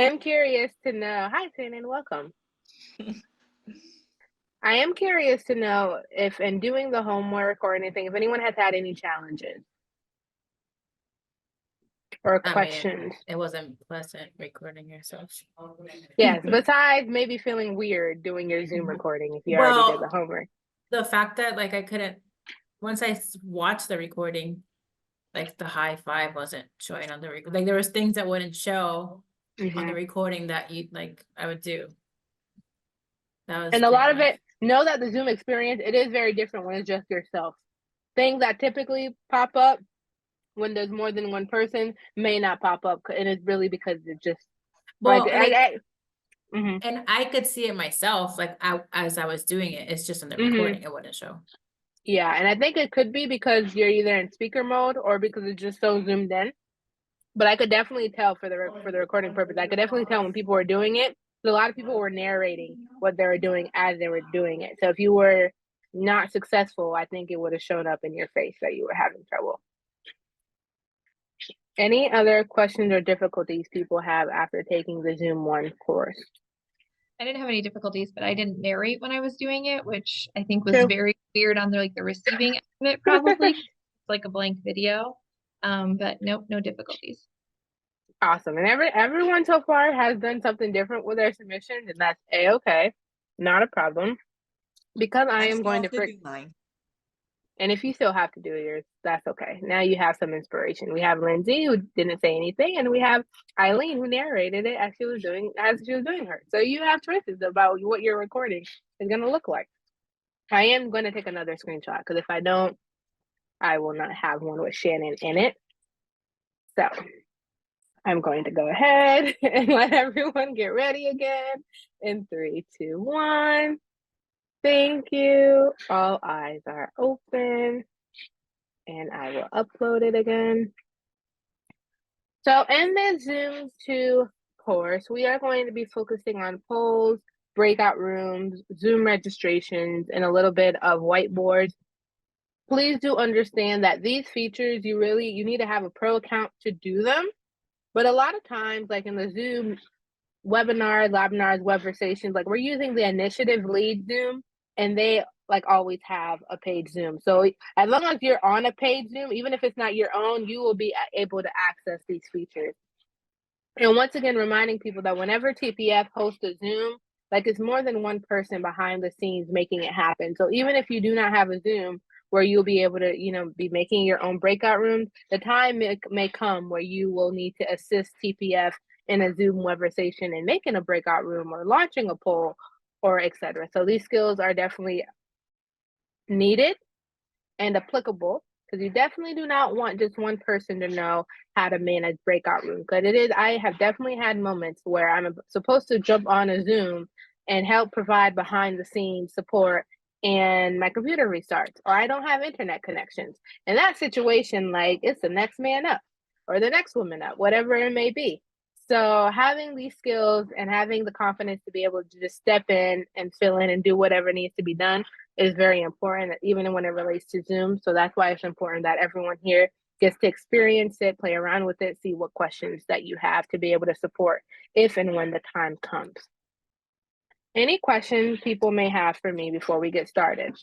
I am curious to know. Hi, Shannon. Welcome. I am curious to know if, in doing the homework or anything, if anyone has had any challenges or I mean, questions. it wasn't pleasant recording yourself. Yes, besides maybe feeling weird doing your Zoom recording if you already did the Well, homework. the fact that like I couldn't, once I watched the recording, like the high five wasn't showing on the record. Like there was things that wouldn't show on the Mhm. recording that I would do. That was And a pretty lot of much. it, know that the Zoom experience, it is very different when it's just yourself. Things that typically pop up when there's more than one person may not pop up, and it's really because it's just like Well, like, mhm. and I could see it myself, like as I was doing it. It's just on the Mhm. recording, it wouldn't show. Yeah, and I think it could be because you're either in speaker mode or because it's just so zoomed in. But I could definitely tell for the recording purpose. I could definitely tell when people were doing it. A lot of people were narrating what they were doing as they were doing it. So if you were not successful, I think it would have shown up in your face that you were having trouble. Any other questions or difficulties people have after taking the Zoom 1 course? I didn't have any difficulties, but I didn't narrate when I was doing it, which I think was True. very weird on the receiving end of it, probably. It's like a blank video. But nope, no difficulties. Awesome. And everyone so far has done something different with their submissions, and that's a-okay. Not a problem. Because I am going to do mine. and if you still have to do yours, that's okay. Now you have some inspiration. We have Lindsay who didn't say anything, and we have Eileen who narrated it as she was doing hers. So you have choices about what your recording is going to look like. I am going to take another screenshot because if I don't, I will not have one with Shannon in it. So I'm going to go ahead and let everyone get ready again in 3, 2, 1. Thank you. All eyes are open. And I will upload it again. So in the Zoom 2 course, we are going to be focusing on polls, breakout rooms, Zoom registrations, and a little bit of whiteboards. Please do understand that these features, you need to have a pro account to do them. But a lot of times, like in the Zoom webinars, webversations, like we're using the initiative lead Zoom, and they like always have a paid Zoom. So as long as you're on a paid Zoom, even if it's not your own, you will be able to access these features. And once again, reminding people that whenever TPF hosts a Zoom, like it's more than one person behind the scenes making it happen. So even if you do not have a Zoom where you'll be able to, be making your own breakout rooms, the time may come where you will need to assist TPF in a Zoom conversation and making a breakout room or launching a poll or etc. So these skills are definitely needed and applicable because you definitely do not want just one person to know how to manage breakout rooms. Because I have definitely had moments where I'm supposed to jump on a Zoom and help provide behind the scenes support and my computer restarts or I don't have internet connections. In that situation, like it's the next man up or the next woman up, whatever it may be. So having these skills and having the confidence to be able to just step in and fill in and do whatever needs to be done is very important, even when it relates to Zoom. So that's why it's important that everyone here gets to experience it, play around with it, see what questions that you have to be able to support if and when the time comes. Any questions people may have for me before we get started?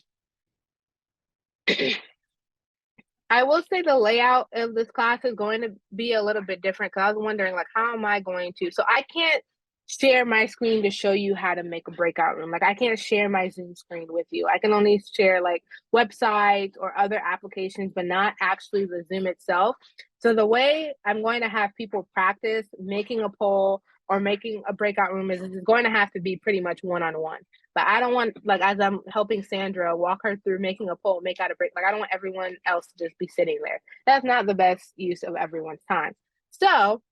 I will say the layout of this class is going to be a little bit different because I was wondering, like, how am I going to? So I can't share my screen to show you how to make a breakout room. Like, I can't share my Zoom screen with you. I can only share like websites or other applications, but not actually the Zoom itself. So the way I'm going to have people practice making a poll or making a breakout room is going to have to be pretty much one-on-one. But I don't want, like, as I'm helping Sandra walk her through making a poll, make out a break, like, I don't want everyone else to just be sitting there. That's not the best use of everyone's time. So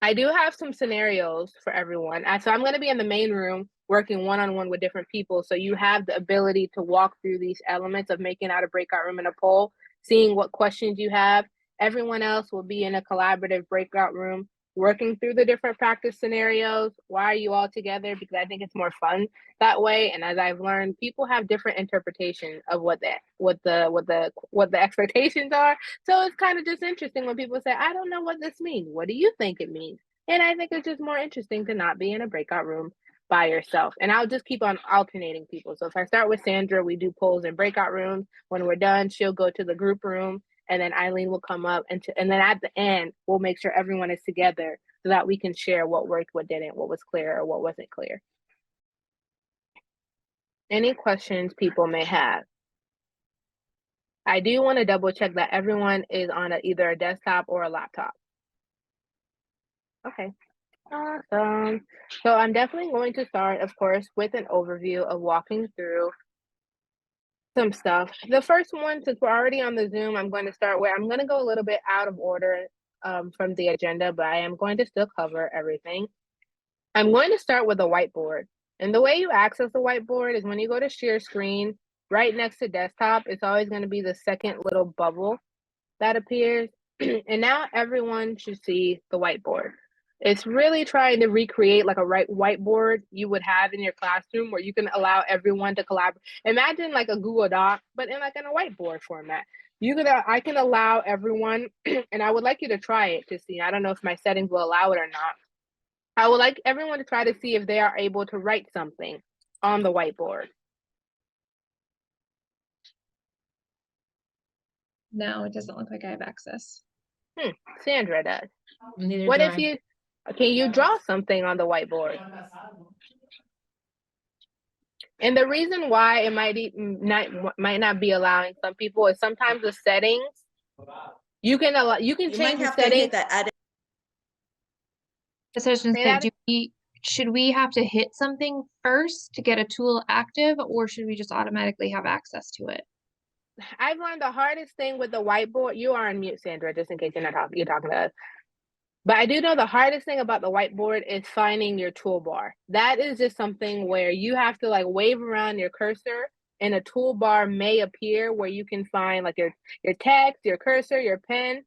I do have some scenarios for everyone. So I'm going to be in the main room working one-on-one with different people. So you have the ability to walk through these elements of making out a breakout room and a poll, seeing what questions you have. Everyone else will be in a collaborative breakout room working through the different practice scenarios. Why are you all together? Because I think it's more fun that way. And as I've learned, people have different interpretations of what the expectations are. So it's kind of just interesting when people say, I don't know what this means. What do you think it means? And I think it's just more interesting to not be in a breakout room by yourself. And I'll just keep on alternating people. So if I start with Sandra, we do polls in breakout rooms. When we're done, she'll go to the group room, and then Eileen will come up, and then at the end, we'll make sure everyone is together so that we can share what worked, what didn't, what was clear, or what wasn't clear. Any questions people may have? I do want to double check that everyone is on either a desktop or a laptop. Okay, awesome. So I'm definitely going to start, of course, with an overview of walking through some stuff. The first one, since we're already on the Zoom, I'm going to start where I'm going to go a little bit out of order from the agenda, but I am going to still cover everything. I'm going to start with a whiteboard. And the way you access the whiteboard is when you go to share screen, right next to desktop, it's always going to be the second little bubble that appears. And now everyone should see the whiteboard. It's really trying to recreate like a whiteboard you would have in your classroom where you can allow everyone to collaborate. Imagine like a Google Doc, but in a whiteboard format. I can allow everyone, and I would like you to try it to see. I don't know if my settings will allow it or not. I would like everyone to try to see if they are able to write something on the whiteboard. No, it doesn't look like I have access. Sandra does. Neither What do if I. can you draw something on the whiteboard? And the reason why it might not be allowing some people is sometimes the settings, you can change the settings. That edit. So I was gonna Say say, that should we have to hit something first to get a tool active, or should we just automatically have access to it? I've learned the hardest thing with the whiteboard. You are on mute, Sandra, just in case you're talking to us. But I do know the hardest thing about the whiteboard is finding your toolbar. That is just something where you have to like wave around your cursor, and a toolbar may appear where you can find like your text, your cursor, your pen.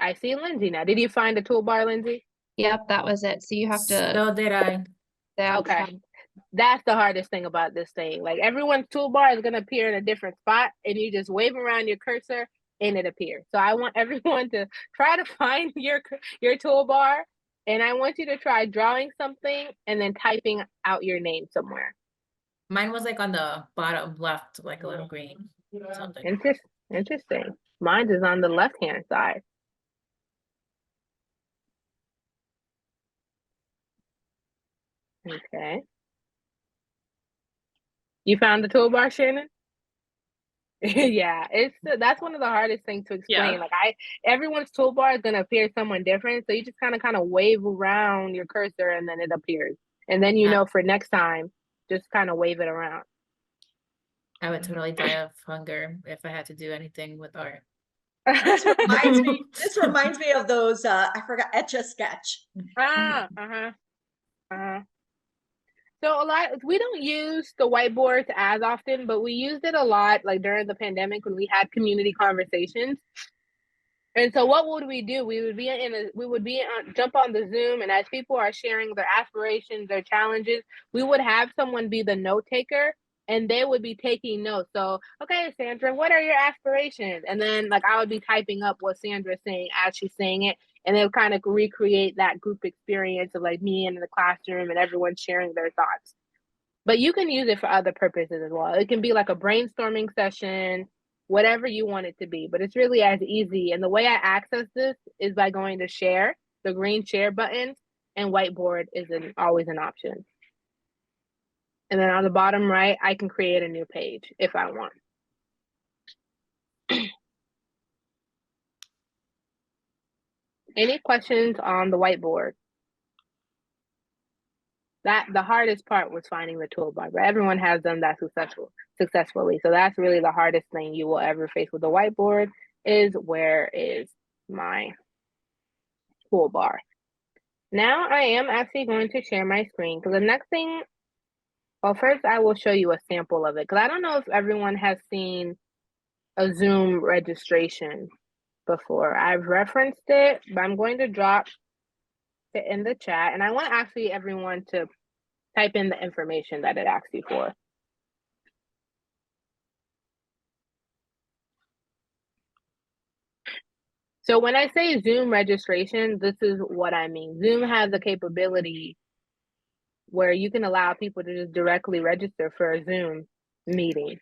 I see Lindsay now. Did you find the toolbar, Lindsay? Yep, that was it. So you have to. So did I. Okay. That's the hardest thing about this thing. Like everyone's toolbar is going to appear in a different spot, and you just wave around your cursor and it appears. So I want everyone to try to find your toolbar, and I want you to try drawing something and then typing out your name somewhere. Mine was like on the bottom left, like a little green something. Interesting. Mine is on the left-hand side. Okay. You found the toolbar, Shannon? Yeah, that's one of the hardest things to explain. Yeah. Like everyone's toolbar is gonna appear someone different, so you just kind of wave around your cursor and then it appears. And then you know for next time, just kind of wave it around. I would totally die of hunger if I had to do anything with art. This reminds me of those, I forgot, Etch-a-Sketch. So we don't use the whiteboards as often, but we used it a lot like during the pandemic when we had community conversations. And so what would we do? We would jump on the Zoom, and as people are sharing their aspirations, their challenges, we would have someone be the note taker, and they would be taking notes. So, okay, Sandra, what are your aspirations? And then like I would be typing up what Sandra's saying as she's saying it, and they'll kind of recreate that group experience of like me in the classroom and everyone sharing their thoughts. But you can use it for other purposes as well. It can be like a brainstorming session, whatever you want it to be, but it's really as easy. And the way I access this is by going to share, the green share button, and whiteboard is always an option. And then on the bottom right, I can create a new page if I want. Any questions on the whiteboard? The hardest part was finding the toolbar, but everyone has done that successfully. So that's really the hardest thing you will ever face with the whiteboard is where is my toolbar. Now I am actually going to share my screen because the next thing, well, first I will show you a sample of it because I don't know if everyone has seen a Zoom registration before. I've referenced it, but I'm going to drop it in the chat, and I want actually everyone to type in the information that it asks you for. So when I say Zoom registration, this is what I mean. Zoom has the capability where you can allow people to just directly register for a Zoom meeting.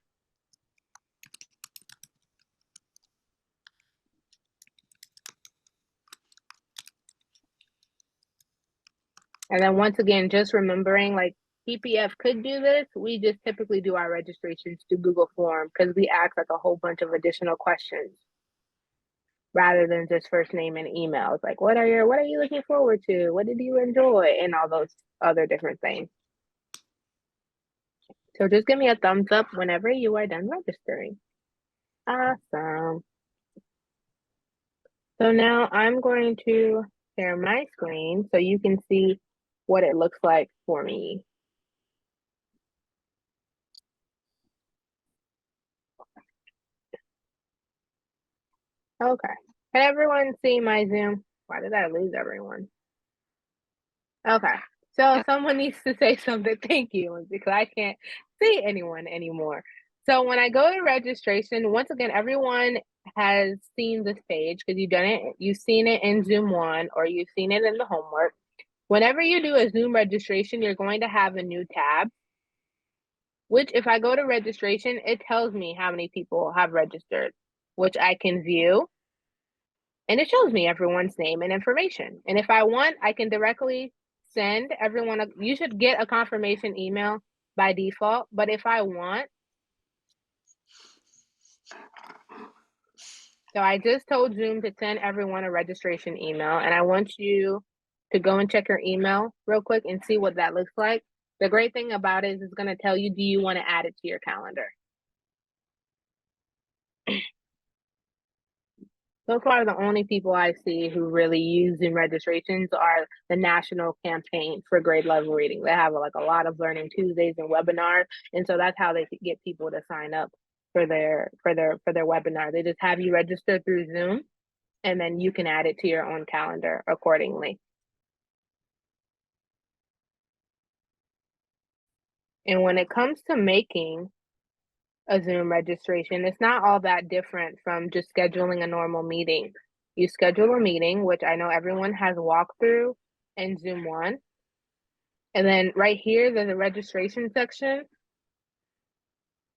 And then once again, just remembering like PPF could do this. We just typically do our registrations to Google Form because we ask like a whole bunch of additional questions rather than just first name and emails. Like what are you looking forward to? What did you enjoy? And all those other different things. So just give me a thumbs up whenever you are done registering. Awesome. So now I'm going to share my screen so you can see what it looks like for me. Okay. Can everyone see my Zoom? Why did I lose everyone? Okay. So someone needs to say something. Thank you, because I can't see anyone anymore. So when I go to registration, once again, everyone has seen this page because you've seen it in Zoom 1 or you've seen it in the homework. Whenever you do a Zoom registration, you're going to have a new tab, which if I go to registration, it tells me how many people have registered, which I can view. And it shows me everyone's name and information. And if I want, I can directly send everyone, you should get a confirmation email by default. But if I want, so I just told Zoom to send everyone a registration email. And I want you to go and check your email real quick and see what that looks like. The great thing about it is it's going to tell you, do you want to add it to your calendar? So far, the only people I see who really use Zoom registrations are the national campaign for grade level reading. They have like a lot of Learning Tuesdays and webinars, and so that's how they get people to sign up for their webinar. They just have you register through Zoom, and then you can add it to your own calendar accordingly. And when it comes to making a Zoom registration, it's not all that different from just scheduling a normal meeting. You schedule a meeting, which I know everyone has walked through in Zoom 1. And then right here, there's a registration section.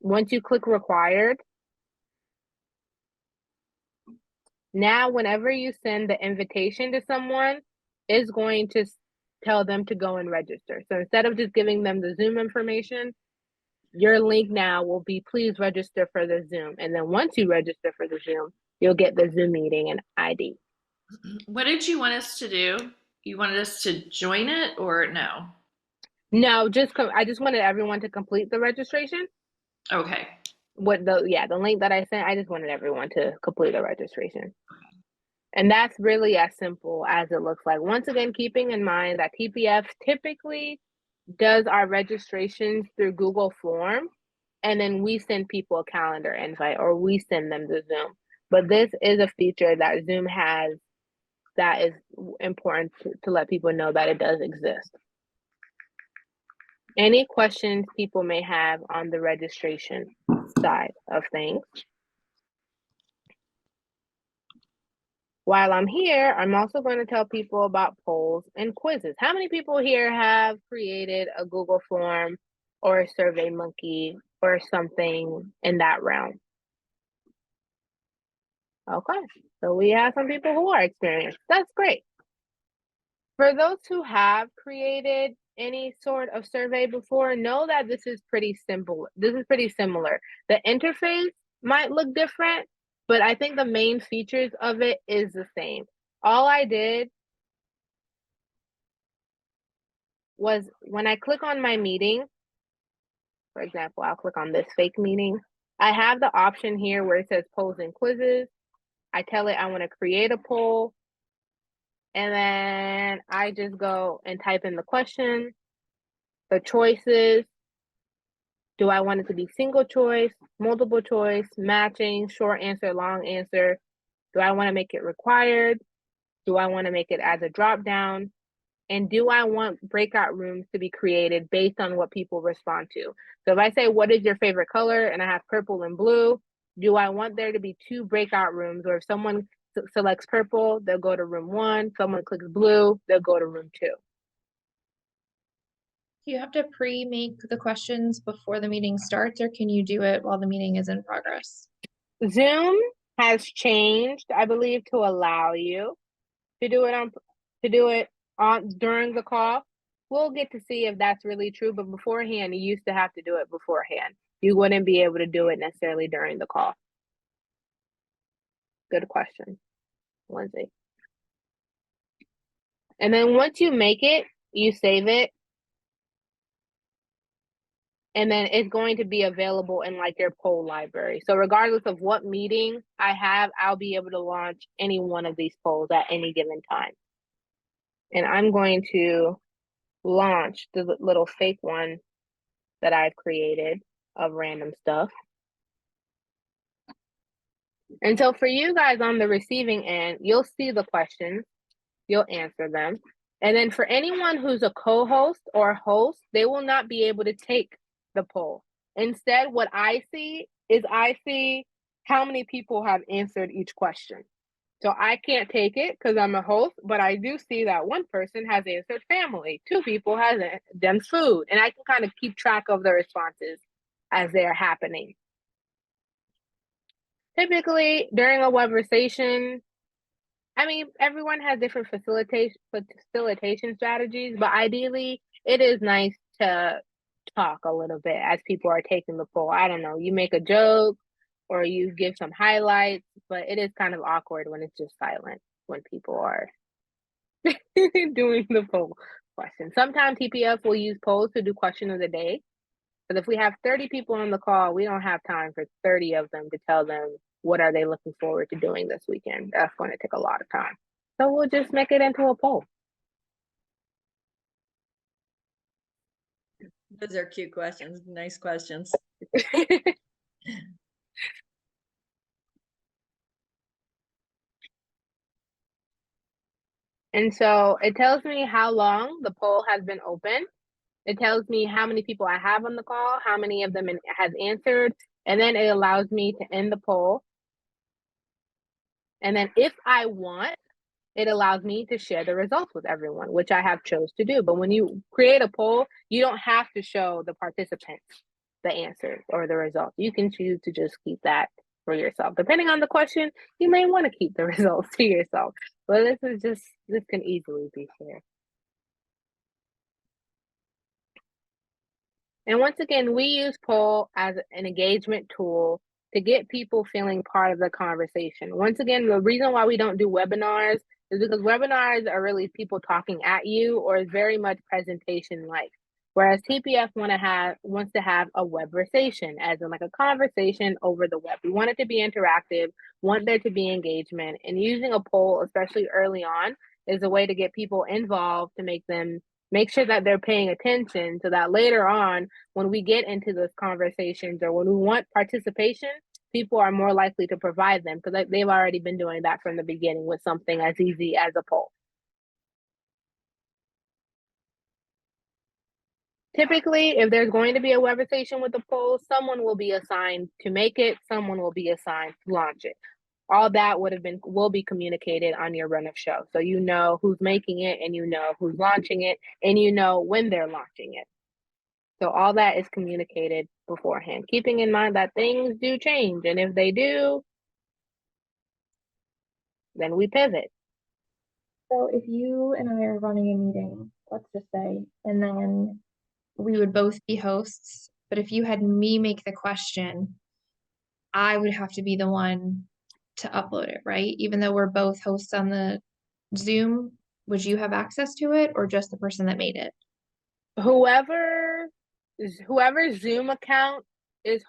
Once you click required, now whenever you send the invitation to someone, it's going to tell them to go and register. So instead of just giving them the Zoom information, your link now will be, please register for the Zoom. And then once you register for the Zoom, you'll get the Zoom meeting and ID. What did you want us to do? You wanted us to join it or no? No, I just wanted everyone to complete the registration. Okay. The link that I sent, I just wanted everyone to complete the registration. And that's really as simple as it looks like. Once again, keeping in mind that TPF typically does our registrations through Google Form, and then we send people a calendar invite or we send them to Zoom. But this is a feature that Zoom has that is important to let people know that it does exist. Any questions people may have on the registration side of things? While I'm here, I'm also going to tell people about polls and quizzes. How many people here have created a Google form or a SurveyMonkey or something in that realm? Okay, so we have some people who are experienced. That's great. For those who have created any sort of survey before, know that this is pretty simple. This is pretty similar. The interface might look different, but I think the main features of it is the same. All I did was when I click on my meeting, for example, I'll click on this fake meeting. I have the option here where it says polls and quizzes. I tell it I want to create a poll. And then I just go and type in the question, the choices. Do I want it to be single choice, multiple choice, matching, short answer, long answer? Do I want to make it required? Do I want to make it as a drop down? And do I want breakout rooms to be created based on what people respond to? So if I say, what is your favorite color? And I have purple and blue, do I want there to be 2 breakout rooms? Or if someone selects purple, they'll go to room 1. Someone clicks blue, they'll go to room 2. Do you have to pre-make the questions before the meeting starts, or can you do it while the meeting is in progress? Zoom has changed, I believe, to allow you to do it on during the call. We'll get to see if that's really true, but beforehand, you used to have to do it beforehand. You wouldn't be able to do it necessarily during the call. Good question, Lindsay. And then once you make it, you save it. And then it's going to be available in like your poll library. So regardless of what meeting I have, I'll be able to launch any one of these polls at any given time. And I'm going to launch the little fake one that I've created of random stuff. And so for you guys on the receiving end, you'll see the questions, you'll answer them. And then for anyone who's a co-host or host, they will not be able to take the poll. Instead, what I see is how many people have answered each question. So I can't take it because I'm a host, but I do see that one person has answered family, 2 people has done food, and I can kind of keep track of the responses as they're happening. Typically, during a webversation, I mean, everyone has different facilitation strategies, but ideally, it is nice to talk a little bit as people are taking the poll. I don't know, you make a joke or you give some highlights, but it is kind of awkward when it's just silent when people are doing the poll question. Sometimes TPF will use polls to do question of the day. But if we have 30 people on the call, we don't have time for 30 of them to tell them what are they looking forward to doing this weekend. That's going to take a lot of time. So we'll just make it into a poll. Those are cute questions. Nice questions. And so it tells me how long the poll has been open. It tells me how many people I have on the call, how many of them has answered, and then it allows me to end the poll. And then if I want, it allows me to share the results with everyone, which I have chose to do. But when you create a poll, you don't have to show the participants the answers or the results. You can choose to just keep that for yourself. Depending on the question, you may want to keep the results to yourself. But this can easily be shared. And once again, we use poll as an engagement tool to get people feeling part of the conversation. Once again, the reason why we don't do webinars is because webinars are really people talking at you, or is very much presentation-like. Whereas TPF wants to have a webversation, as in like a conversation over the web. We want it to be interactive, want there to be engagement, and using a poll, especially early on, is a way to get people involved to make sure that they're paying attention, so that later on, when we get into those conversations or when we want participation, people are more likely to provide them because they've already been doing that from the beginning with something as easy as a poll. Typically, if there's going to be a webversation with a poll, someone will be assigned to make it, someone will be assigned to launch it. All that will be communicated on your run of show. So you know who's making it, and you know who's launching it, and you know when they're launching it. So all that is communicated beforehand, keeping in mind that things do change. And if they do, then we pivot. So if you and I are running a meeting, let's just say, and then we would both be hosts, but if you had me make the question, I would have to be the one to upload it, right? Even though we're both hosts on the Zoom, would you have access to it, or just the person that made it? Whoever Zoom account is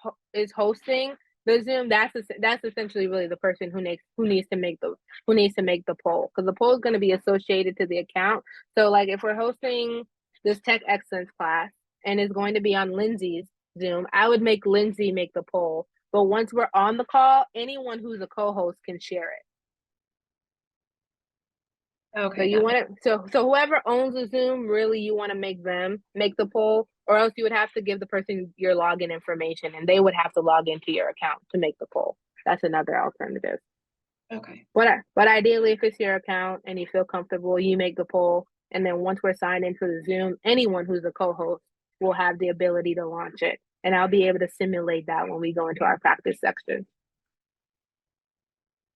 hosting the Zoom, that's essentially really the person who needs to make the poll, because the poll is going to be associated to the account. So like if we're hosting this tech excellence class and it's going to be on Lindsay's Zoom, I would make Lindsay make the poll. But once we're on the call, anyone who's a co-host can share it. Okay. So you want to, so whoever owns the Zoom, really you want to make them make the poll, or else you would have to give the person your login information and they would have to log into your account to make the poll. That's another alternative. Okay. But ideally, if it's your account and you feel comfortable, you make the poll. And then once we're signed into the Zoom, anyone who's a co-host will have the ability to launch it. And I'll be able to simulate that when we go into our practice section.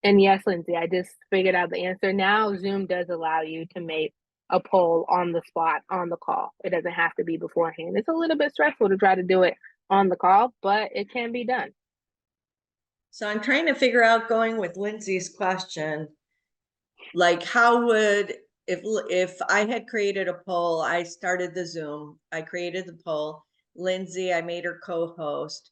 And yes, Lindsay, I just figured out the answer. Now Zoom does allow you to make a poll on the spot, on the call. It doesn't have to be beforehand. It's a little bit stressful to try to do it on the call, but it can be done. So I'm trying to figure out, going with Lindsay's question, like how would, if I had created a poll, I started the Zoom, I created the poll, Lindsay, I made her co-host.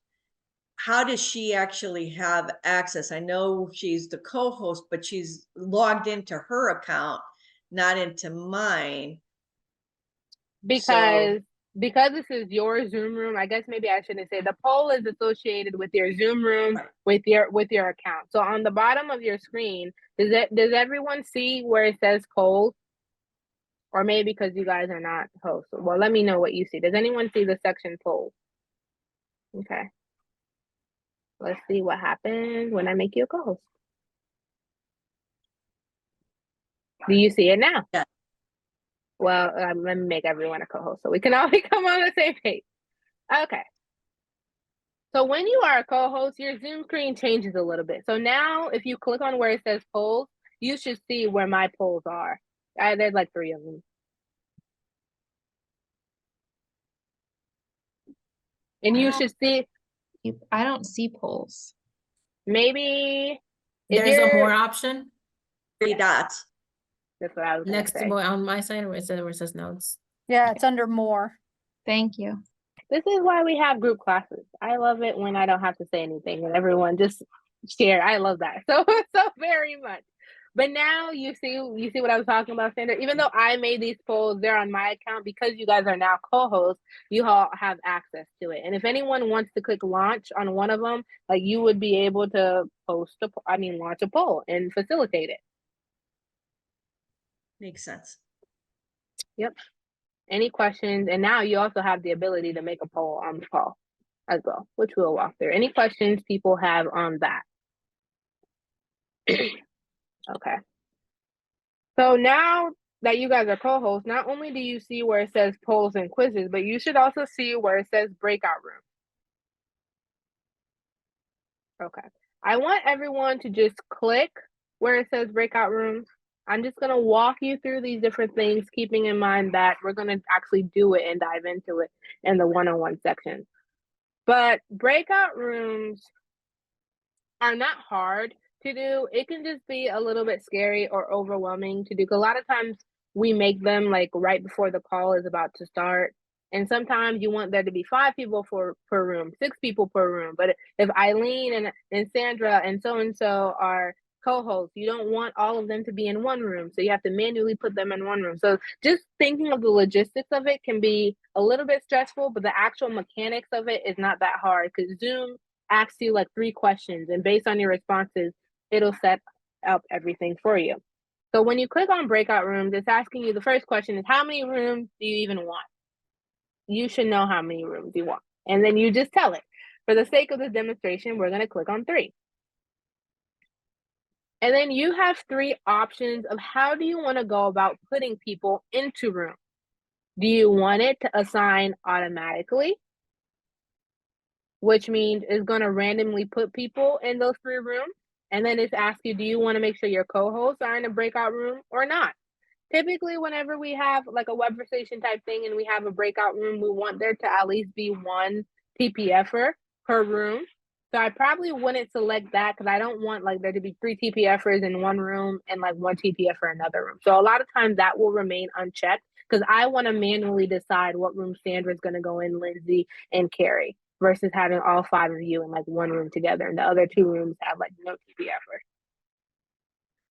How does she actually have access? I know she's the co-host, but she's logged into her account, not into mine. Because this is your Zoom room, I guess maybe I shouldn't say the poll is associated with your Zoom room, Right. with your account. So on the bottom of your screen, does everyone see where it says poll? Or maybe because you guys are not hosts. Well, let me know what you see. Does anyone see the section poll? Okay. Let's see what happens when I make you a co-host. Do you see it now? Yeah. Well, let me make everyone a co-host so we can all become on the same page. Okay. So when you are a co-host, your Zoom screen changes a little bit. So now if you click on where it says polls, you should see where my polls are. There's like 3 of them. And you should see, I don't see polls. maybe if There's a you're, more option 3 dots. that's what I was gonna next to say. on my side where it says notes. Yeah, it's under more. Thank you. This is why we have group classes. I love it when I don't have to say anything and everyone just share. I love that so very much. But now you see what I was talking about, Sandra. Even though I made these polls, they're on my account because you guys are now co-hosts. You all have access to it, and if anyone wants to click launch on one of them, like you would be able to launch a poll and facilitate it. Makes sense. Yep. Any questions? And now you also have the ability to make a poll on the call as well, which we'll walk through. Any questions people have on that? Okay. So now that you guys are co-hosts, not only do you see where it says polls and quizzes, but you should also see where it says breakout room. Okay. I want everyone to just click where it says breakout rooms. I'm just going to walk you through these different things, keeping in mind that we're going to actually do it and dive into it in the one-on-one section. But breakout rooms are not hard to do. It can just be a little bit scary or overwhelming to do. 'Cause a lot of times we make them like right before the call is about to start. And sometimes you want there to be 5 people per room, 6 people per room. But if Eileen and Sandra and so are co-hosts, you don't want all of them to be in one room. So you have to manually put them in one room. So just thinking of the logistics of it can be a little bit stressful, but the actual mechanics of it is not that hard because Zoom asks you like 3 questions, and based on your responses, it'll set up everything for you. So when you click on breakout rooms, it's asking you, the first question is, how many rooms do you even want? You should know how many rooms you want. And then you just tell it. For the sake of this demonstration, we're going to click on 3. And then you have 3 options of how do you want to go about putting people into rooms. Do you want it to assign automatically? Which means it's going to randomly put people in those 3 rooms. And then it's ask you, do you want to make sure your co-hosts are in a breakout room or not? Typically, whenever we have like a conversation type thing and we have a breakout room, we want there to at least be 1 TPFer per room. So I probably wouldn't select that because I don't want like there to be 3 TPFers in one room and like 1 TPFer in another room. So a lot of times that will remain unchecked because I want to manually decide what room Sandra's going to go in, Lindsay, and Carrie, versus having all 5 of you in like one room together and the other 2 rooms have like no TPFer.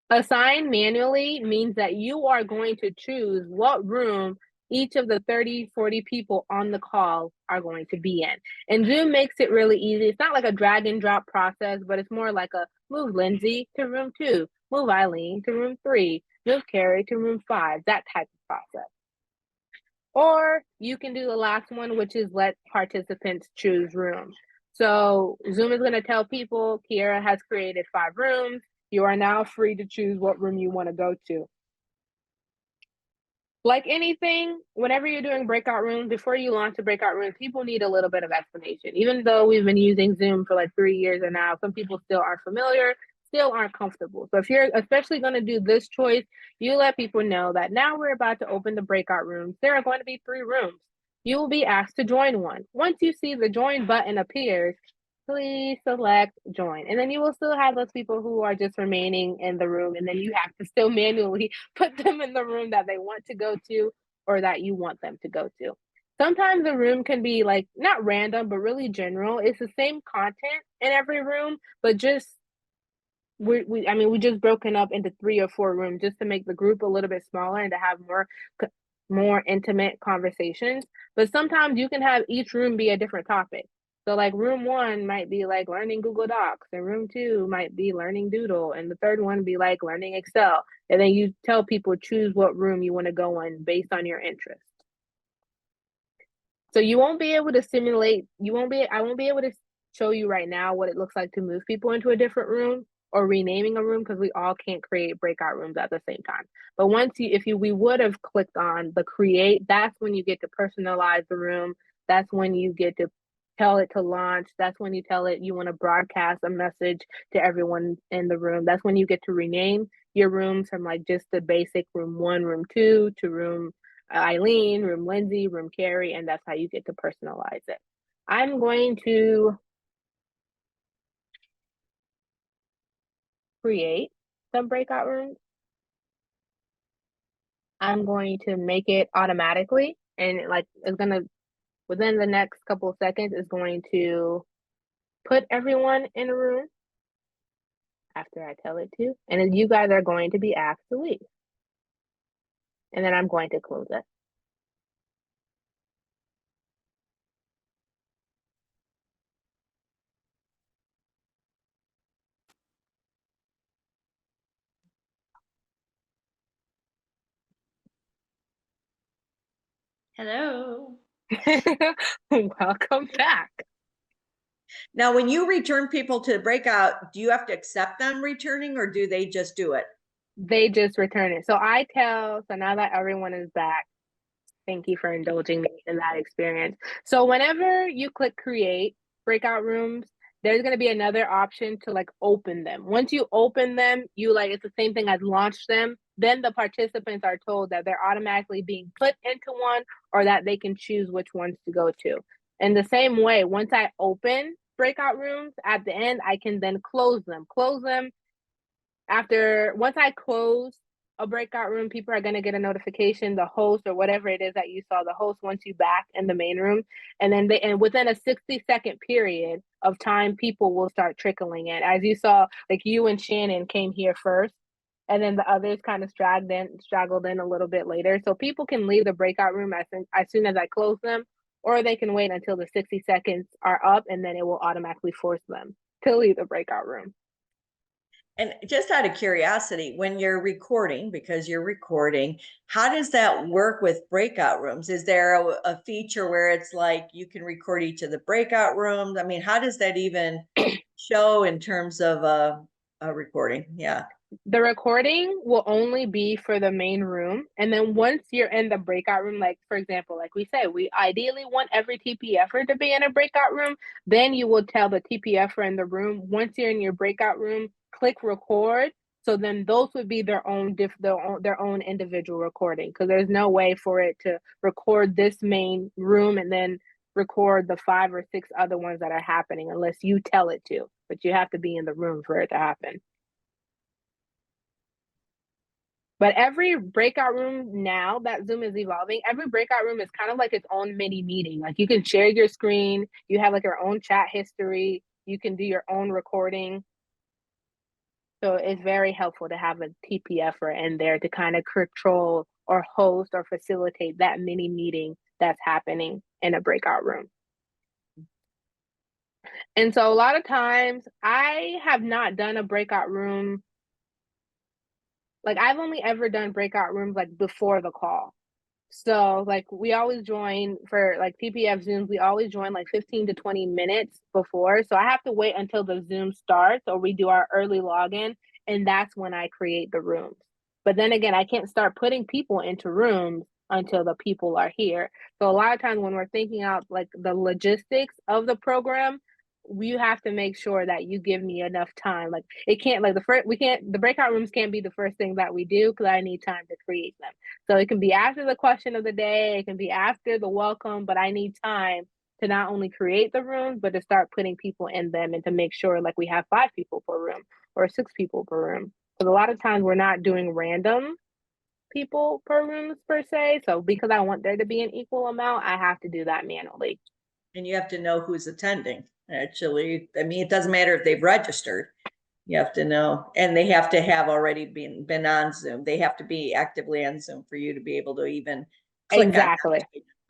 Assign manually means that you are going to choose what room each of the 30, 40 people on the call are going to be in. And Zoom makes it really easy. It's not like a drag and drop process, but it's more like a move Lindsay to room 2, move Eileen to room 3, move Carrie to room 5, that type of process. Or you can do the last one, which is let participants choose rooms. So Zoom is going to tell people Kiera has created 5 rooms. You are now free to choose what room you want to go to. Like anything, whenever you're doing breakout rooms, before you launch a breakout room, people need a little bit of explanation. Even though we've been using Zoom for like 3 years and now, some people still aren't familiar, still aren't comfortable. So if you're especially going to do this choice, you let people know that now we're about to open the breakout rooms. There are going to be 3 rooms. You will be asked to join one. Once you see the join button appears, please select join. And then you will still have those people who are just remaining in the room. And then you have to still manually put them in the room that they want to go to or that you want them to go to. Sometimes the room can be like not random, but really general. It's the same content in every room, but just we just broken up into 3 or 4 rooms just to make the group a little bit smaller and to have more intimate conversations. But sometimes you can have each room be a different topic. So like room 1 might be like learning Google Docs, and room 2 might be learning Doodle, and the third one be like learning Excel. And then you tell people choose what room you want to go in based on your interest. So you won't be able to simulate, I won't be able to show you right now what it looks like to move people into a different room or renaming a room because we all can't create breakout rooms at the same time. But we would have clicked on the create, that's when you get to personalize the room. That's when you get to tell it to launch. That's when you tell it you want to broadcast a message to everyone in the room. That's when you get to rename your rooms from like just the basic room 1, room 2 to room Eileen, room Lindsay, room Carrie, and that's how you get to personalize it. I'm going to create some breakout rooms. I'm going to make it automatically, and it's gonna, within the next couple of seconds, is going to put everyone in a room after I tell it to, and then you guys are going to be asked to leave. And then I'm going to close it. Hello. Welcome back. Now, when you return people to the breakout, do you have to accept them returning or do they just do it? They just return it. So now that everyone is back, thank you for indulging me in that experience. So whenever you click create breakout rooms, there's going to be another option to like open them. Once you open them, it's the same thing as launch them. Then the participants are told that they're automatically being put into one or that they can choose which ones to go to. In the same way, once I open breakout rooms, at the end, I can then close them. Once I close a breakout room, people are going to get a notification, the host or whatever it is that you saw, the host wants you back in the main room. And then within a 60-second period of time, people will start trickling in. As you saw, like you and Shannon came here first, and then the others kind of straggled in a little bit later. So people can leave the breakout room as soon as I close them, or they can wait until the 60 seconds are up, and then it will automatically force them to leave the breakout room. And just out of curiosity, when you're recording, because you're recording, how does that work with breakout rooms? Is there a feature where it's like you can record each of the breakout rooms? I mean, how does that even show in terms of a recording? Yeah. The recording will only be for the main room. And then once you're in the breakout room, like for example, like we said, we ideally want every TPFer to be in a breakout room. Then you will tell the TPFer in the room, once you're in your breakout room, click record. So then those would be their own individual recording, because there's no way for it to record this main room and then record the 5 or 6 other ones that are happening unless you tell it to. But you have to be in the room for it to happen. But every breakout room now that Zoom is evolving, every breakout room is kind of like its own mini meeting. Like you can share your screen, you have like your own chat history, you can do your own recording. So it's very helpful to have a TPFer in there to kind of control or host or facilitate that mini meeting that's happening in a breakout room. And so a lot of times I have not done a breakout room. Like I've only ever done breakout rooms like before the call. So like we always join for like TPF Zooms, we always join like 15 to 20 minutes before. So I have to wait until the Zoom starts or we do our early login and that's when I create the rooms. But then again, I can't start putting people into rooms until the people are here. So a lot of times when we're thinking out like the logistics of the program, we have to make sure that you give me enough time. Like it can't like the breakout rooms can't be the first thing that we do because I need time to create them. So it can be after the question of the day, it can be after the welcome, but I need time to not only create the rooms, but to start putting people in them and to make sure like we have 5 people per room or 6 people per room. Because a lot of times we're not doing random people per rooms per se. So because I want there to be an equal amount, I have to do that manually. And you have to know who's attending. Actually, I mean, it doesn't matter if they've registered. You have to know, and they have to have already been on Zoom. They have to be actively on Zoom for you to be able to even click Exactly.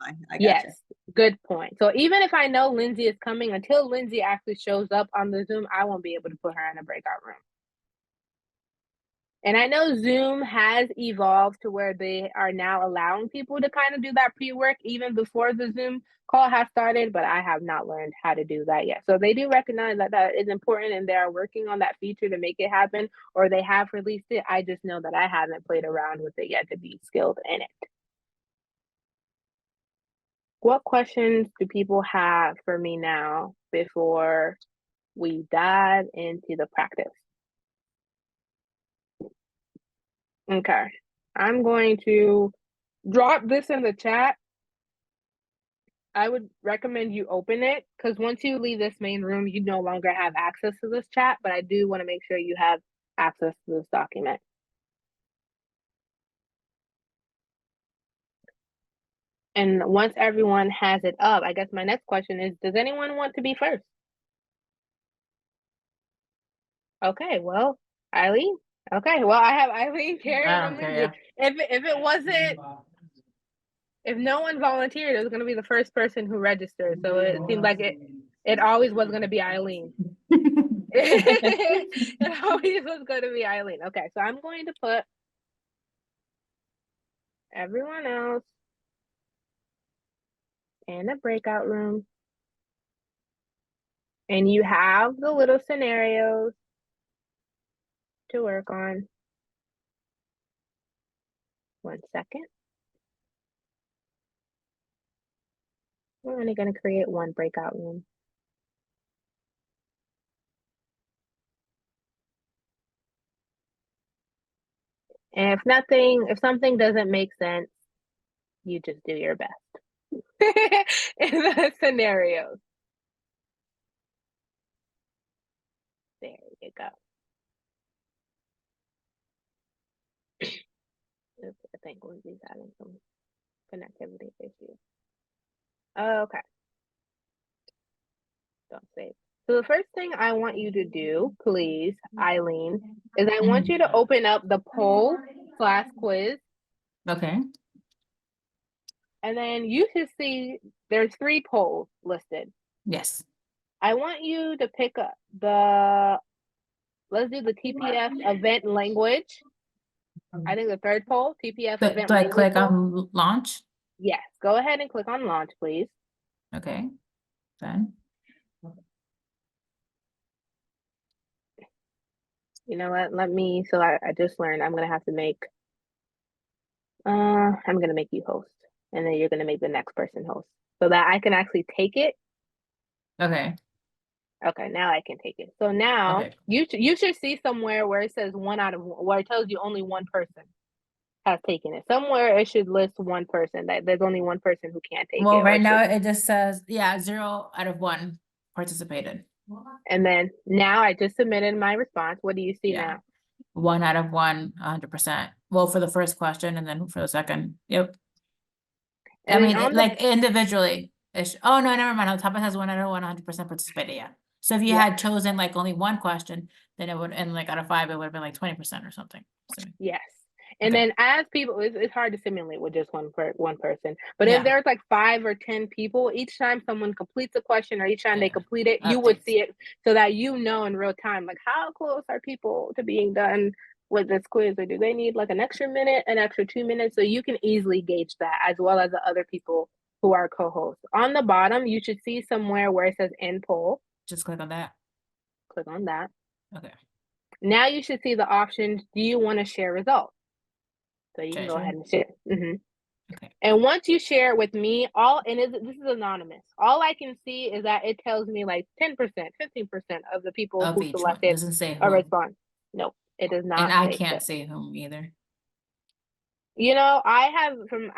on. I Yes, gotcha. good point. So even if I know Lindsay is coming, until Lindsay actually shows up on the Zoom, I won't be able to put her in a breakout room. And I know Zoom has evolved to where they are now allowing people to kind of do that pre-work even before the Zoom call has started, but I have not learned how to do that yet. So they do recognize that that is important and they are working on that feature to make it happen, or they have released it. I just know that I haven't played around with it yet to be skilled in it. What questions do people have for me now before we dive into the practice? Okay, I'm going to drop this in the chat. I would recommend you open it because once you leave this main room, you no longer have access to this chat, but I do want to make sure you have access to this document. And once everyone has it up, I guess my next question is, does anyone want to be first? Okay, well, Eileen. Okay, well, I have Eileen, Karen, I and don't care, Lindsay. If it wasn't, if no one volunteered, it was going to be the first person who registered. So it seemed like it always was going to be Eileen. It always was going to be Eileen. Okay, so I'm going to put everyone else in the breakout room. And you have the little scenarios to work on. 1 second. We're only going to create 1 breakout room. And if something doesn't make sense, you just do your best in the scenarios. There you go. Oops, I think Lindsay's having some connectivity issues. Okay. Don't save. So the first thing I want you to do, please, Eileen, is I want you to open up the poll / quiz. Okay. And then you should see there's 3 polls listed. Yes. I want you to pick up let's do the TPF event language. I think the 3rd poll, TPF event Do I language click poll. on launch? Yes, go ahead and click on launch, please. Okay. Then. You know what? So I just learned I'm gonna have to make I'm gonna make you host, and then you're gonna make the next person host so that I can actually take it. Okay. Okay, now I can take it. So now Okay. you should see somewhere where it says 1 out of 1, where it tells you only 1 person has taken it. Somewhere it should list 1 person, that there's only 1 person who can't take it. Well, or right now should- it just says, yeah, 0 out of 1 participated. And then now I just submitted my response. What do you see Yeah. now? 1 out of 1, 100%. Well, for the first question and then for the second. Yep. And I then mean, on the- like individually. Oh, no, never mind. On top it has 1 out of 1, 100% participated. Yeah. So if you Yeah. had chosen like only 1 question, then it would, and like out of 5, it would have been like 20% or something. So, Yes. And Okay. then as people, it's hard to simulate with just one person. But Yeah. if there's like 5 or 10 people, each time someone completes a question or each time they Yeah. complete it, you would Updates. see it so that you know in real time, like how close are people to being done with this quiz, or do they need like an extra minute, an extra 2 minutes? So you can easily gauge that as well as the other people who are co-hosts. On the bottom, you should see somewhere where it says end poll. Just click on that. Click on that. Okay. Now you should see the options. Do you want to share results? So you Should can I go share? ahead and share. Okay. And once you share it with me, this is anonymous. All I can see is that it tells me like 10%, 15% of the people Of who each one. selected Doesn't say a who. response. No, it does not And I say can't that. say whom either. You know, I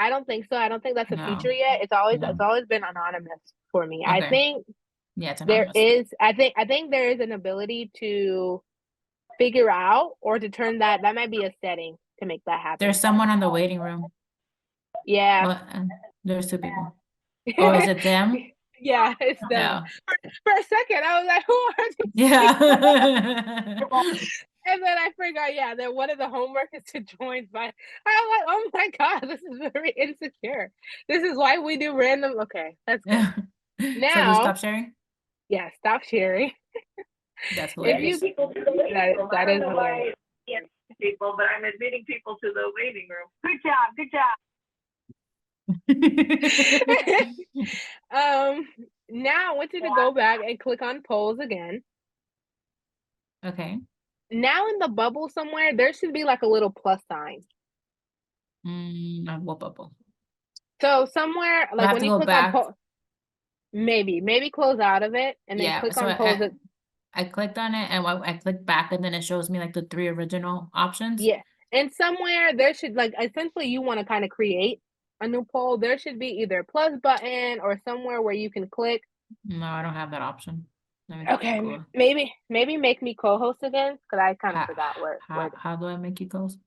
don't think so. I don't think that's a No. feature yet. It's always No. been anonymous for me. I Okay. think Yeah, it's there anonymous. is I think there is an ability to figure out or to turn that might be a setting to make that happen. There's someone on the waiting room. Yeah. Well, there's 2 people. Oh, is it them? Yeah, it's them. No. For a second, I was like, who are these? Yeah. And then I forgot, yeah, that one of the homework is to join by. I was like, oh my God, this is very insecure. This is why we do random. Okay, that's good. So just Now, stop sharing? yeah, stop sharing. That's If you hilarious. that is hilarious. People, but I'm admitting people to the waiting room. Good job, good job. Now I want you to go back and click on polls again. Okay. Now in the bubble somewhere, there should be like a little plus sign. What bubble? So somewhere, I like have when to you go click back. on poll, maybe close out of it and then Yeah, click so on polls. I clicked on it and I clicked back and then it shows me like the 3 original options. Yeah, and somewhere there should like essentially you want to kind of create a new poll. There should be either a plus button or somewhere where you can click. No, I don't have that option. Let me Okay, go. maybe make me co-host again because I kind of forgot where How do I make you close?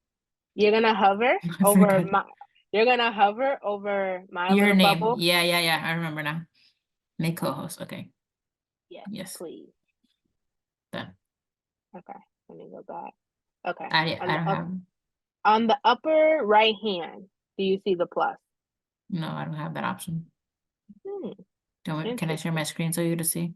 you're gonna hover I over forgot. my. You're gonna hover over my Your little name. bubble. Yeah. I remember now. Make co-host. Okay. Yes. Please. Done. Okay, let me go back. Okay, I don't have. on the upper right hand, do you see the plus? No, I don't have that option. Can I Interesting. share my screen so you to see?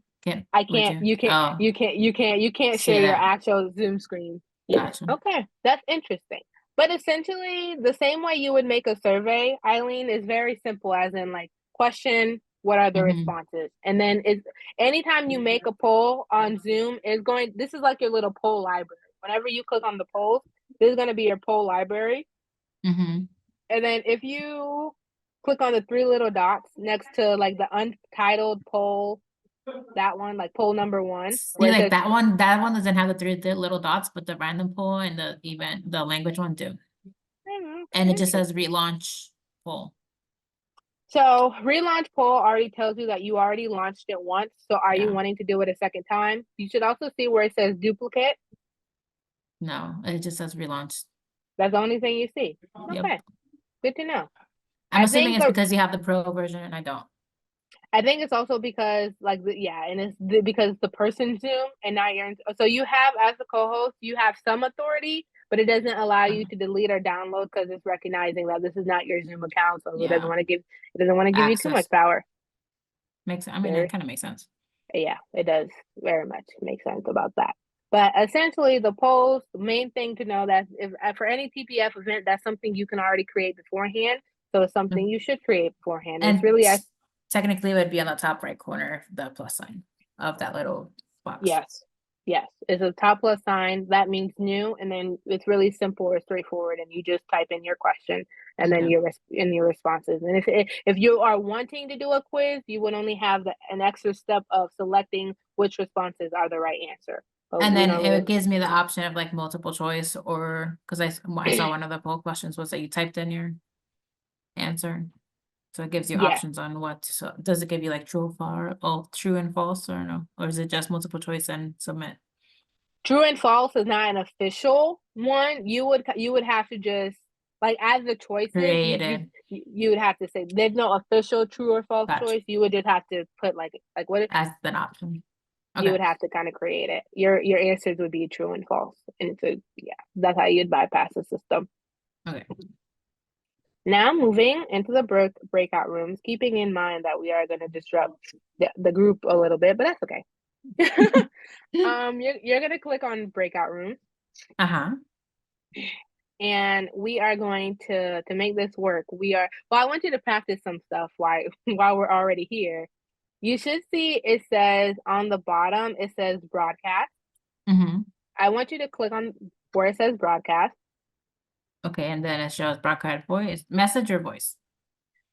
I can't. You can't. Oh, You can't see share your that. actual Zoom screen. Gotcha. Okay, that's interesting. But essentially, the same way you would make a survey, Eileen, is very simple. As in, like, question, what are the responses, and then anytime you make a poll on Zoom, this is like your little poll library. Whenever you click on the polls, this is going to be your poll library. And then if you click on the 3 little dots next to like the untitled poll, that one, like poll number 1, See, like that one doesn't have the 3 little dots, but the random poll and the language one do. And it just says relaunch poll. So relaunch poll already tells you that you already launched it once. So are you wanting to do it a second time? You should also see where it says duplicate. No, it just says relaunch. That's the only thing you see. Yep. Okay, good to know. I'm assuming it's because you have the pro version and I don't. I think it's also because because it's the person's Zoom and not your. So you have, as the co-host, you have some authority, but it doesn't allow you to delete or download because it's recognizing that this is not your Zoom account, so it doesn't want to give you too much power. It kind of makes sense. Yeah, it does very much make sense about that. But essentially, the polls, the main thing to know that if for any TPF event, that's something you can already create beforehand. So it's something you should create beforehand. And it's really technically it would be on the top right corner, the plus sign of that little box. Yes, it's a top plus sign. That means new, and then it's really simple or straightforward, and you just type in your question and then your responses. And if you are wanting to do a quiz, you would only have an extra step of selecting which responses are the right answer. But and then it gives me the option of like multiple choice, or because I saw one of the poll questions was that you typed in your answer. So it gives you options on what. So does it give you like true and false, or no? Or is it just multiple choice and submit? True and false is not an official one. You would have to just like as the choices you would have to say there's no official true or false choice. You would just have to put like what as an option. Okay. You would have to kind of create it. Your answers would be true and false, and that's how you'd bypass the system. Okay. Now moving into the breakout rooms, keeping in mind that we are going to disrupt the group a little bit, but that's okay. You're going to click on breakout rooms. And we are going to make this work. I want you to practice some stuff while we're already here. You should see it says on the bottom, it says broadcast. I want you to click on where it says broadcast. Okay, and then it shows broadcast voice, message or voice.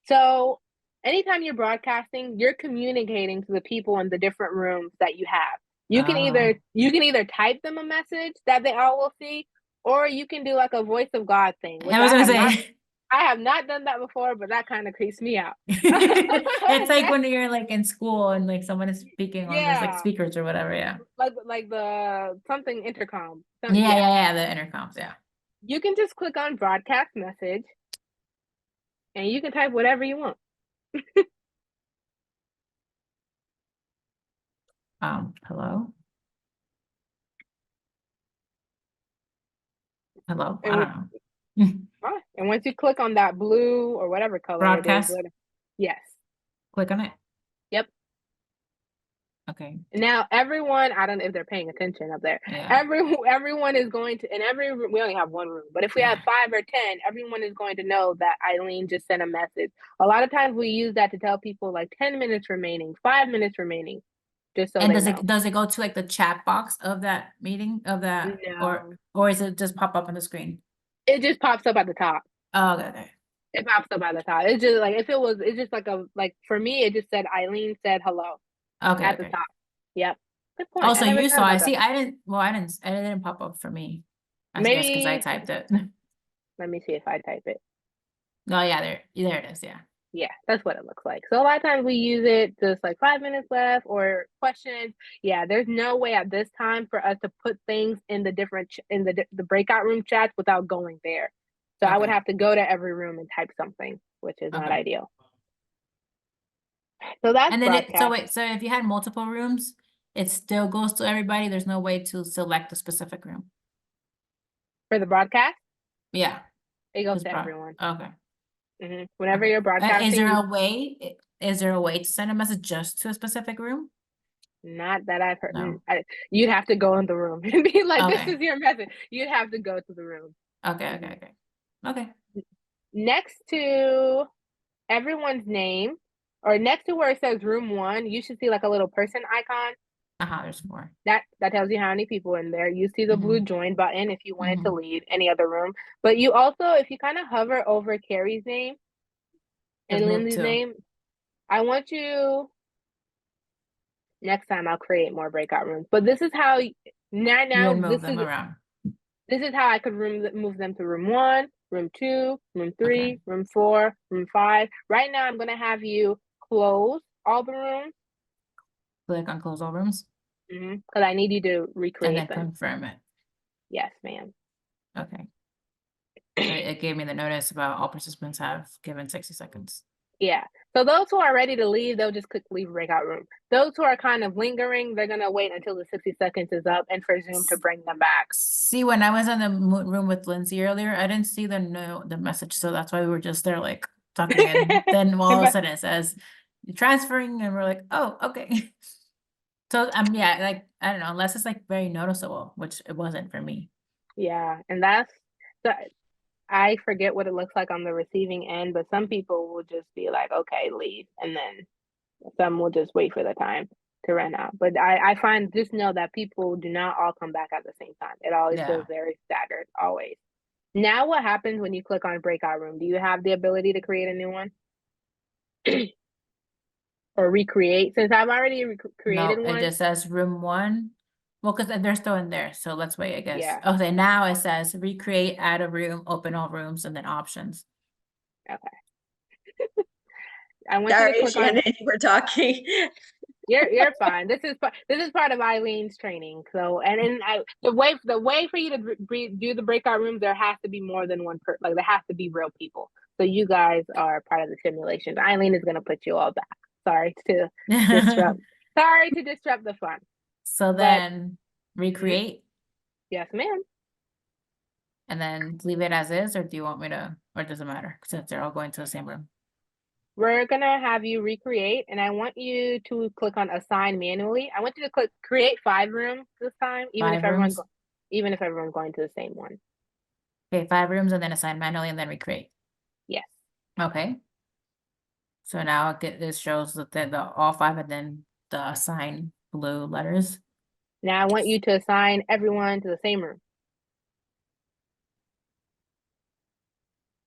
So anytime you're broadcasting, you're communicating to the people in the different rooms that you have. You can either type them a message that they all will see, or you can do like a voice of God thing, which I was gonna say. I have not done that before, but that kind of creeps me out. It's like when you're like in school and like someone is speaking on there's like Yeah. speakers or whatever, yeah. Like the something intercom. Yeah, the intercoms, yeah. You can just click on broadcast message and you can type whatever you want. Hello? Hello? I And don't know. And once you click on that blue or whatever color Broadcast? it is, yes. Click on it. Yep. Okay. Now everyone, I don't know if they're paying attention up there. Yeah. Everyone is going to, in every room, we only have one room, but if we have 5 or 10, everyone is going to know that Eileen just sent a message. A lot of times we use that to tell people like 10 minutes remaining, 5 minutes remaining, just so And they know. does it go to like the chat box of that meeting of that No. or is it just pop up on the screen? It just pops up at the top. Oh, okay. It pops up at the top. It's just like it's just like for me, it just said Eileen said hello at the top. Yep. Good point. Also, never you thought saw. about I that. see. it didn't pop up for me. I guess because I typed it. Let me see if I type it. Oh yeah, there it is. Yeah. Yeah, that's what it looks like. So a lot of times we use it just like 5 minutes left or questions. Yeah, there's no way at this time for us to put things in the different in the breakout room chats without going there. So I would have to go to every room and type something, which is not ideal. So that's so if you had multiple rooms, it still goes to everybody. There's no way to select a specific room for the broadcast. Yeah, it goes to everyone. Okay. Whenever you're broadcasting, is there a way to send a message just to a specific room? Not that I've heard. No. You'd have to go in the room and be like, "This is your message." You'd have to go to the room. Okay. Next to everyone's name, or next to where it says room 1, you should see like a little person icon. There's 4. That tells you how many people in there. You see the blue join button if you wanted to leave any other room. But you also, if you kind of hover over Carrie's name and Lindsay's name, I want you. Next time I'll create more breakout rooms. But this is how now move them around. This is how I could move them to room 1, room 2, room 3, room 4, room 5. Right now I'm gonna have you close all the rooms. Click on close all rooms. Because I need you to recreate and then them. confirm it. Yes, ma'am. Okay. It gave me the notice about all participants have given 60 seconds. Yeah. So those who are ready to leave, they'll just click leave breakout room. Those who are kind of lingering, they're gonna wait until the 60 seconds is up and for Zoom to bring them back. See, when I was in the room with Lindsay earlier, I didn't see the message, so that's why we were just there like talking. And then all of a sudden it says transferring, and we're like, oh, okay. So yeah, like I don't know, unless it's like very noticeable, which it wasn't for me. Yeah, and I forget what it looks like on the receiving end, but some people will just be like, okay, leave. And then some will just wait for the time to run out. But I find, just know that people do not all come back at the same time. It always goes very staggered, always. Now what happens when you click on breakout room? Do you have the ability to create a new one? Or recreate? Since I've already created one. It just says room 1. Well, because they're still in there, so let's wait, I guess. Yeah. Okay, now it says recreate, add a room, open all rooms, and then options. Okay. I want Sorry, you to click Shannon, you were talking. You're fine. This is part of Eileen's training. So, and then the way for you to do the breakout rooms, there has to be more than one like there has to be real people. So you guys are part of the simulation. Eileen is gonna put you all back. Sorry to disrupt. Sorry to disrupt the fun. So then recreate. Yes, ma'am. And then leave it as is, or do you want me to, or does it matter since they're all going to the same room? We're gonna have you recreate, and I want you to click on assign manually. I want you to click create 5 rooms this time, even if everyone's going to the same one. Okay, 5 rooms and then assign manually and then recreate. Yes. Okay. So now this shows that the all 5 and then the assign blue letters. Now I want you to assign everyone to the same room.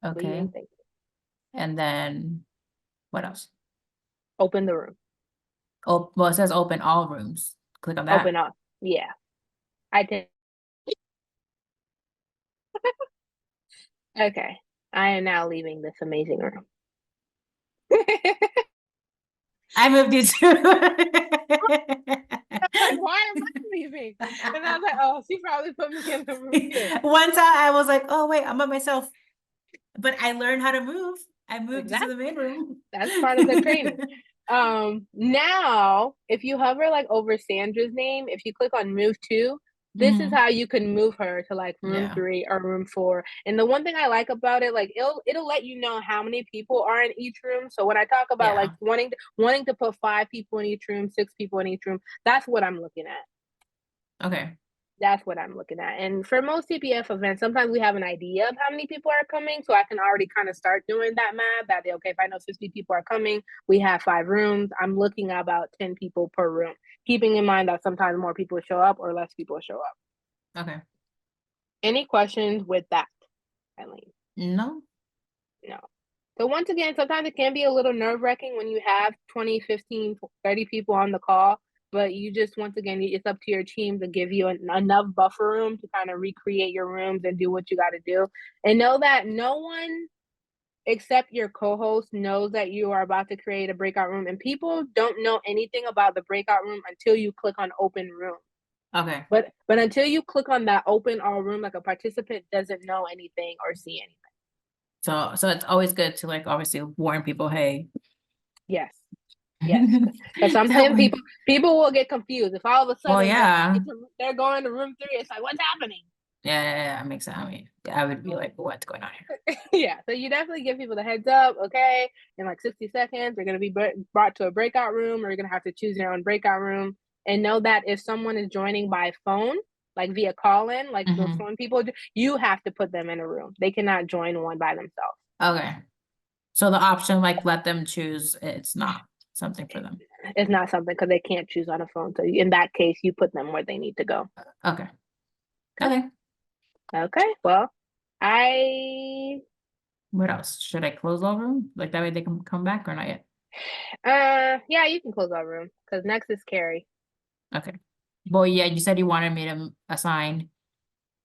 What do you Okay. think? And then what else? Open the room. Oh, well, it says open all rooms. Click on that. Open up. Yeah. I think. Okay. I am now leaving this amazing room. I moved you to. Like, why am I leaving? And I was like, oh, she probably put me in the room too. One time I was like, oh wait, I'm by myself. But I learned how to move. I moved into the main room. That's part of the training. Now, if you hover like over Sandra's name, if you click on move to, this is how you can move her to like room 3 or room 4. And the one thing I like about it, like it'll let you know how many people are in each room. So when I talk about like wanting to put 5 people in each room, 6 people in each room, that's what I'm looking at. Okay. That's what I'm looking at. And for most CPF events, sometimes we have an idea of how many people are coming. So I can already kind of start doing that math that, okay, if I know 50 people are coming, we have 5 rooms. I'm looking at about 10 people per room, keeping in mind that sometimes more people show up or less people show up. Okay. Any questions with that, Eileen? No. No. So once again, sometimes it can be a little nerve-wracking when you have 20, 15, 30 people on the call. But you just, once again, it's up to your team to give you enough buffer room to kind of recreate your rooms and do what you got to do. And know that no one except your co-host knows that you are about to create a breakout room. And people don't know anything about the breakout room until you click on open room. Okay. But until you click on that open all room, like a participant doesn't know anything or see anything. So it's always good to like obviously warn people, hey. Yes. Yes, because sometimes people will get confused if all of a sudden they're going to room 3. It's like, what's happening? Yeah, it makes sense. I mean, I would be like, what's going on here? Yeah, so you definitely give people the heads up. Okay, in like 60 seconds, they're going to be brought to a breakout room, or you're going to have to choose your own breakout room. And know that if someone is joining by phone, like via call-in, like those phone people, you have to put them in a room. They cannot join one by themselves. Okay, so the option like let them choose, it's not something for them. It's not something because they can't choose on a phone. So in that case, you put them where they need to go. Okay. Well, what else? Should I close all room? Like that way they can come back or not yet? Yeah, you can close our room because next is Carrie. Okay. Well, yeah, you said you wanted me to assign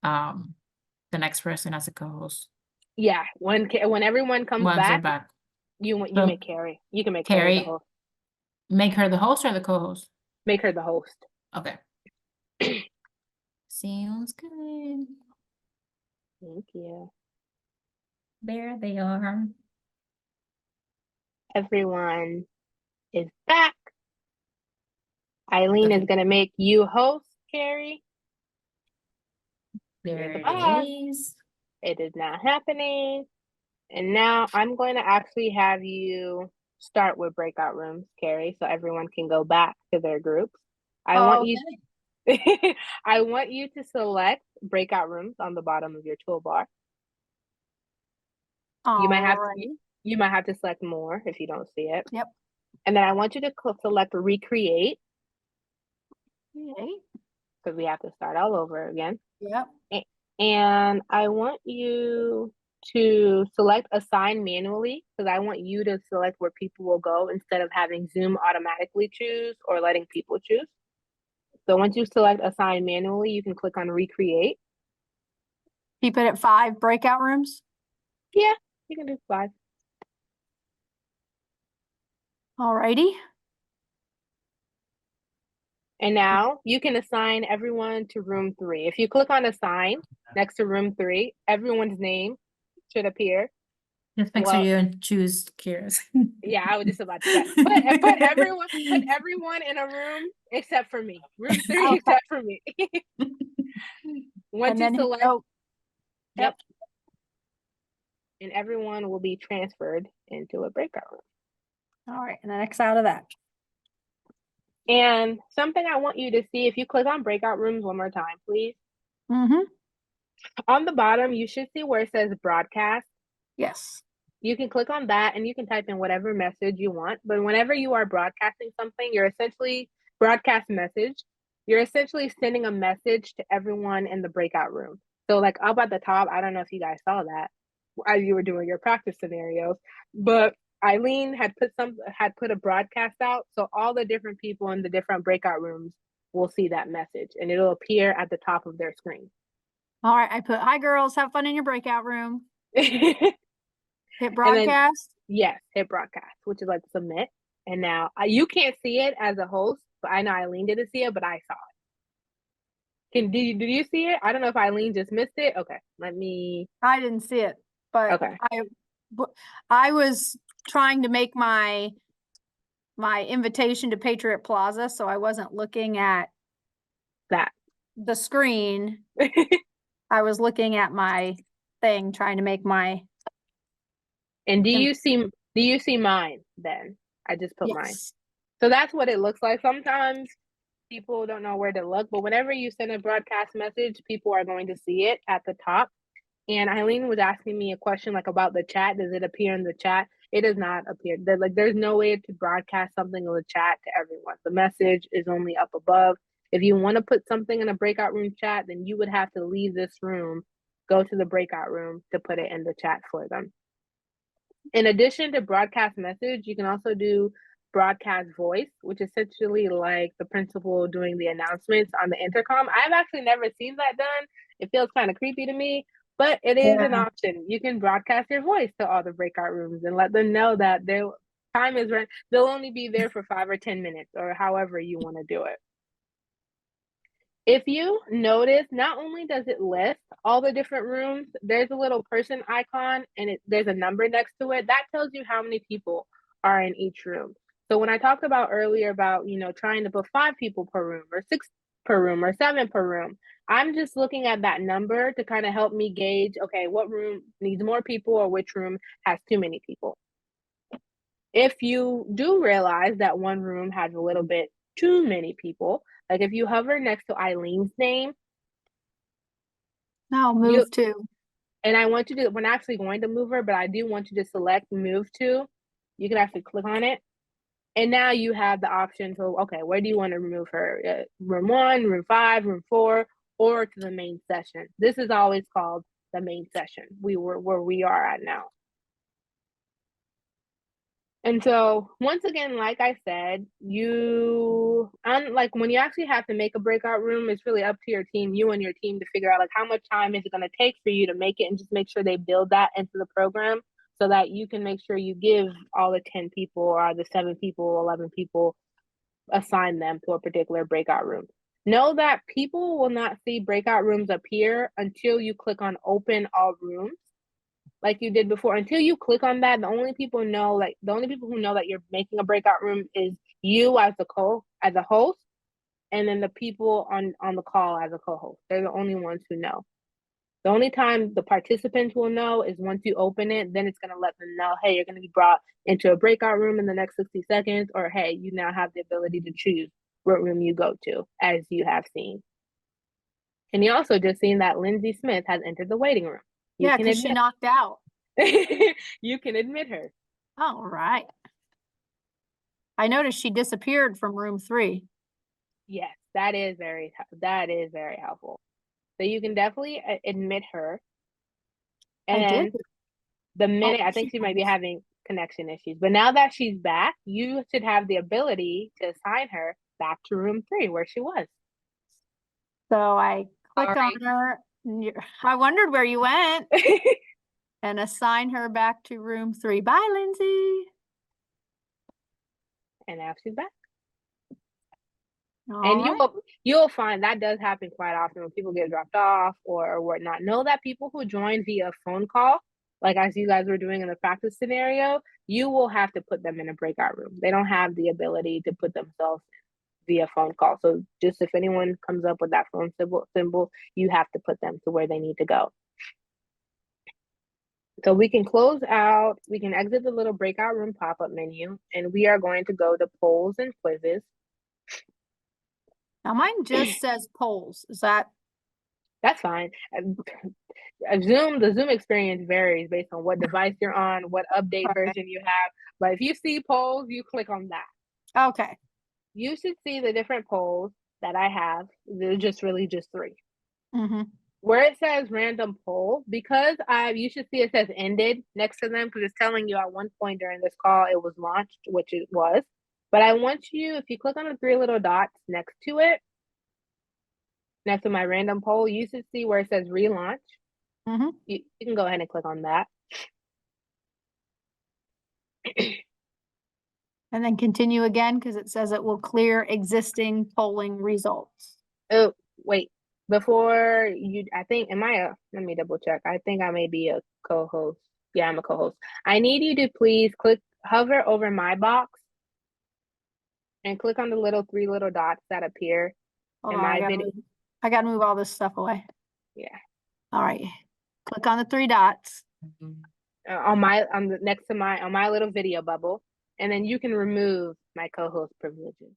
the next person as a co-host. Yeah, when everyone comes Once they're back. You make Carrie. You can make Carrie the host. Make her the host or the co-host? Make her the host. Okay. Sounds good. Thank you. There they are. Everyone is back. Eileen is gonna make you host, Carrie. There it is. It is not happening. And now I'm going to actually have you start with breakout rooms, Carrie, so everyone can go back to their groups. I want you to select breakout rooms on the bottom of your toolbar. You might have to select more if you don't see it. Yep. And then I want you to select recreate. Okay. Because we have to start all over again. Yep. And I want you to select assign manually because I want you to select where people will go instead of having Zoom automatically choose or letting people choose. So once you select assign manually, you can click on recreate. Keep it at 5 breakout rooms? Yeah, you can do 5. Alrighty. And now you can assign everyone to room 3. If you click on assign next to room 3, everyone's name should appear. Just make sure you choose Kira's. Yeah, I was just about to say. Put everyone in a room except for me. Room 3 except for me. Once you select, yep. And everyone will be transferred into a breakout room. All right, and then X out of that. And something I want you to see, if you click on breakout rooms one more time, please. On the bottom, you should see where it says broadcast. Yes. You can click on that and you can type in whatever message you want. But whenever you are broadcasting something, you're essentially broadcast message. you're essentially sending a message to everyone in the breakout room. So like up at the top, I don't know if you guys saw that as you were doing your practice scenarios, but Eileen had put a broadcast out, so all the different people in the different breakout rooms will see that message, and it'll appear at the top of their screen. All right, I put, hi girls, have fun in your breakout room. Hit And then, broadcast. yes, hit broadcast, which is like submit. And now you can't see it as a host, but I know Eileen didn't see it, but I saw it. Did you see it? I don't know if Eileen just missed it. Okay, let me. I didn't see it, but Okay. I was trying to make my invitation to Patriot Plaza, so I wasn't looking at That. the screen. I was looking at my thing, trying to make my. And do you see mine then? I just put mine. Yes. So that's what it looks like. Sometimes people don't know where to look, but whenever you send a broadcast message, people are going to see it at the top. And Eileen was asking me a question like about the chat. Does it appear in the chat? It does not appear. There's no way to broadcast something in the chat to everyone. The message is only up above. If you want to put something in a breakout room chat, then you would have to leave this room, go to the breakout room to put it in the chat for them. In addition to broadcast message, you can also do broadcast voice, which is essentially like the principal doing the announcements on the intercom. I've actually never seen that done. It feels kind of creepy to me, but it is an option. You can broadcast your voice to all the breakout rooms and let them know that their time is right. They'll only be there for 5 or 10 minutes or however you want to do it. If you notice, not only does it list all the different rooms, there's a little person icon and there's a number next to it. That tells you how many people are in each room. So when I talked about earlier about, trying to put 5 people per room or 6 per room or 7 per room, I'm just looking at that number to kind of help me gauge, okay, what room needs more people or which room has too many people. If you do realize that one room has a little bit too many people, like if you hover next to Eileen's name. No, move to. And I want you to, we're not actually going to move her, but I do want you to select move to. You can actually click on it. And now you have the option to, okay, where do you want to remove her? Room 1, room 5, room 4, or to the main session. This is always called the main session. Where we are at now. And so once again, like I said, when you actually have to make a breakout room, it's really up to your team, you and your team, to figure out like how much time is it going to take for you to make it, and just make sure they build that into the program so that you can make sure you give all the 10 people or the 7 people, 11 people, assign them to a particular breakout room. Know that people will not see breakout rooms appear until you click on open all rooms. Like you did before. Until you click on that, the only people who know that you're making a breakout room is you as a host, and then the people on the call as a co-host. They're the only ones who know. The only time the participants will know is once you open it. Then it's going to let them know, hey, you're going to be brought into a breakout room in the next 60 seconds, or hey, you now have the ability to choose what room you go to, as you have seen. And you also just seen that Lindsay Smith has entered the waiting room. Yeah, because she knocked out. You can admit her. All right. I noticed she disappeared from room 3. Yes, that is very helpful. So you can definitely admit her. And I did. the minute, I think she might be having connection issues, but now that she's back, you should have the ability to assign her back to room 3 where she was. So I click on her. I wondered where you went. And assign her back to room 3. Bye, Lindsay. And now she's back. All and right. you'll find that does happen quite often when people get dropped off or whatnot. Know that people who join via phone call, like as you guys were doing in the practice scenario, you will have to put them in a breakout room. They don't have the ability to put themselves via phone call. So just if anyone comes up with that phone symbol, you have to put them to where they need to go. So we can close out, we can exit the little breakout room pop-up menu, and we are going to go to polls and quizzes. Now mine just says polls. Is that? That's fine. The Zoom experience varies based on what device you're on, what update version you have. But if you see polls, you click on that. Okay. You should see the different polls. that I have, there's just really just 3. Mm-hmm. Where it says random poll, because you should see it says ended next to them because it's telling you at one point during this call it was launched, which it was. But I want you, if you click on the 3 little dots next to it, next to my random poll, you should see where it says relaunch. Mm-hmm. You can go ahead and click on that. And then continue again because it says it will clear existing polling results. Oh, wait. Before you, I think, let me double check. I think I may be a co-host. Yeah, I'm a co-host. I need you to please hover over my box and click on the little 3 little dots that appear Hold in on, my video. I gotta move all this stuff away. Yeah. All right. Click on the 3 dots. On my little video bubble, and then you can remove my co-host privileges.